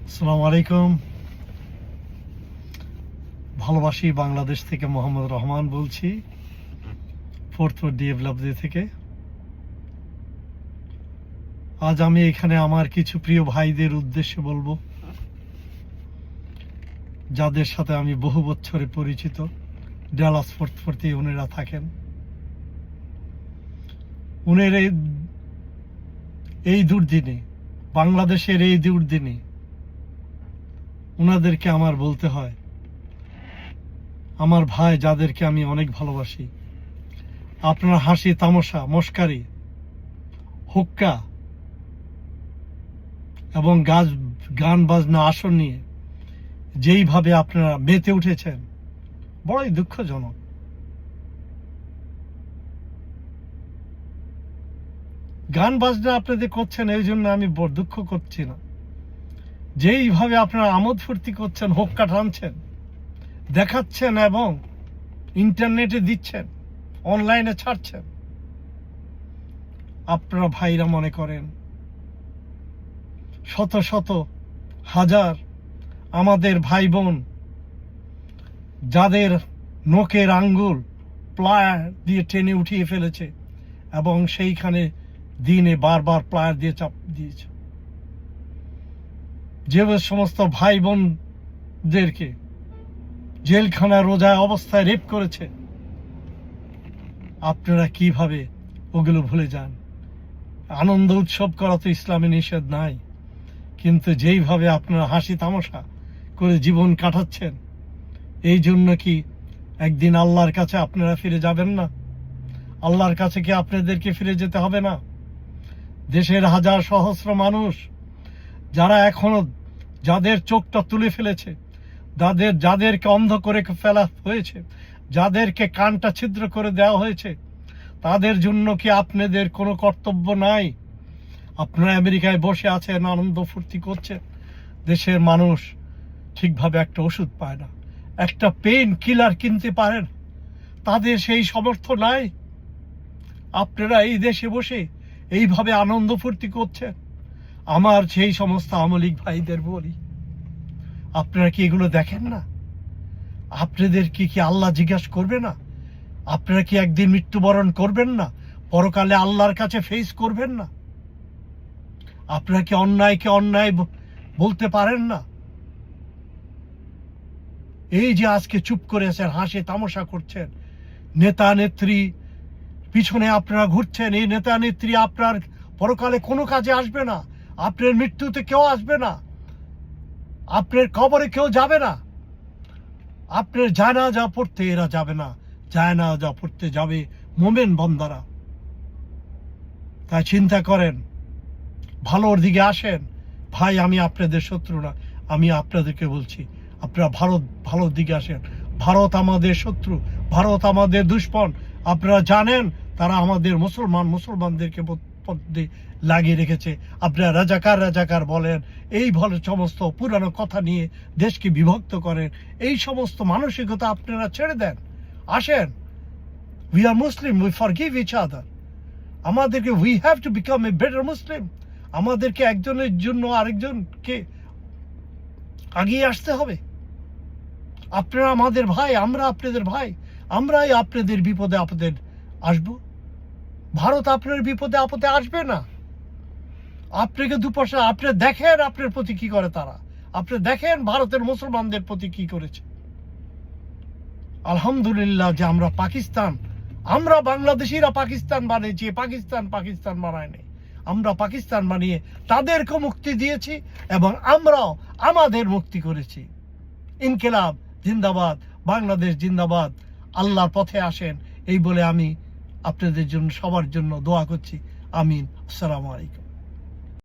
আসসালামু আলাইকুম। ভালোবাসি বাংলাদেশ থেকে মোহাম্মদ রহমান বলছি, ফোর্থ ডিএভলপি থেকে। আজ আমি এখানে আমার কিছু প্রিয় ভাইদের উদ্দেশ্যে বলবো, যাদের সাথে আমি বহু বছরে পরিচিত। ডালাস ফোর্থ ফোর্থে ওনারা থাকেন। উনারা এই দুর্দিনে, বাংলাদেশের এই দুর্দিনে ওনাদেরকে আমার বলতে হয়, আমার ভাই যাদেরকে আমি অনেক ভালোবাসি, আপনার হাসি তামাশা মস্কারি হুক্কা এবং গান বাজনা আসর নিয়ে যেইভাবে আপনারা মেতে উঠেছেন, বড়ই দুঃখজনক। গান বাজনা আপনাদের করছেন, এই জন্য আমি বড় দুঃখ করছি না। যেইভাবে আপনারা আমোদ ফুর্তি করছেন, হুক্কা টানছেন, দেখাচ্ছেন এবং ইন্টারনেটে দিচ্ছেন, অনলাইনে ছাড়ছেন, আপনারা ভাইরা মনে করেন শত শত হাজার আমাদের ভাই বোন যাদের নখের আঙ্গুল প্লায়ার দিয়ে টেনে উঠিয়ে ফেলেছে এবং সেইখানে দিনে বারবার প্লায়ার দিয়ে চাপ দিয়েছে, যে সমস্ত ভাই বোনদেরকে জেলখানা রোজা অবস্থায় রেপ করেছে, আপনারা কিভাবে ওগুলো ভুলে যান? আনন্দ উৎসব করা তো ইসলামে নিষেধ নাই, কিন্তু যেইভাবে আপনারা হাসি তামাশা করে জীবন কাটাচ্ছেন, এই জন্য কি একদিন আল্লাহর কাছে আপনারা ফিরে যাবেন না? আল্লাহর কাছে কি আপনাদেরকে ফিরে যেতে হবে না? দেশের হাজার সহস্র মানুষ যারা এখনো, যাদের চোখটা তুলে ফেলেছে, যাদেরকে অন্ধ করে ফেলা হয়েছে, যাদেরকে কানটা ছিদ্র করে দেওয়া হয়েছে, তাদের জন্য কি আপনাদের কোনো কর্তব্য নাই? আপনারা আমেরিকায় বসে আছেন, আনন্দ ফুর্তি করছেন, দেশের মানুষ ঠিকভাবে একটা ওষুধ পায় না, একটা পেইন কিলার কিনতে পারেন, তাদের সেই সামর্থ্য নাই। আপনারা এই দেশে বসে এইভাবে আনন্দ ফুর্তি করছেন। আমার সেই সমস্ত আমলিক ভাইদের বলি, আপনারা কি এগুলো দেখেন না? আপনাদের কি আল্লাহ জিজ্ঞাসা করবে না? আপনারা কি একদিন মৃত্যুবরণ করবেন না? পরকালে আল্লাহর কাছে ফেস করবেন না? আপনারা কি অন্যায়কে অন্যায় বলতে পারেন না? এই যে আজকে চুপ করে আছেন, হাসি তামাশা করছেন, নেতা নেত্রী পিছনে আপনারা ঘুরছেন, এই নেতা নেত্রী আপনার পরকালে কোনো কাজে আসবে না, আপনার মৃত্যুতে কেউ আসবে না, আপনার কবরে কেউ যাবে না, আপনার জানাজা পড়তে এরা যাবে না, জানাজা পড়তে যাবে মোমেন বান্দারা। তাই চিন্তা করেন, ভালোর দিকে আসেন। ভাই, আমি আপনাদের শত্রু না, আমি আপনাদেরকে বলছি আপনারা ভালোর দিকে আসেন। ভারত আমাদের শত্রু, ভারত আমাদের দুশ্মন। আপনারা জানেন তারা আমাদের মুসলমানদেরকে লাগিয়ে রেখেছে। আপনারা রাজাকার বলেন, এই সমস্ত পুরানো কথা নিয়ে দেশকে বিভক্ত করেন। এই সমস্ত মানসিকতা আপনারা ছেড়ে দেন, আসেন। We are Muslim, we forgive each other. আমাদেরকে we have to become a better Muslim. আমাদেরকে একজনের জন্য আরেকজনকে আগিয়ে আসতে হবে। আপনারা আমাদের ভাই, আমরা আপনাদের ভাই, আমরাই আপনাদের বিপদে আপদে আসবো। ভারত আপনার বিপদে আপদে আসবে না। আপনাকে দুপাশে আপনি দেখেন আপনার প্রতি কি করে তারা, আপনি দেখেন ভারতের মুসলমানদের প্রতি কি করেছে। আলহামদুলিল্লাহ যে আমরা পাকিস্তান, আমরা বাংলাদেশিরা পাকিস্তান বানিয়েছি, পাকিস্তান বানায়নি। আমরা পাকিস্তান বানিয়ে তাদেরকে মুক্তি দিয়েছি এবং আমরাও আমাদের মুক্তি করেছি। ইনকিলাব জিন্দাবাদ, বাংলাদেশ জিন্দাবাদ। আল্লাহর পথে আসেন, এই বলে আমি আপনাদের জন্য, সবার জন্য দোয়া করছি। আমিন। আসসালামু আলাইকুম।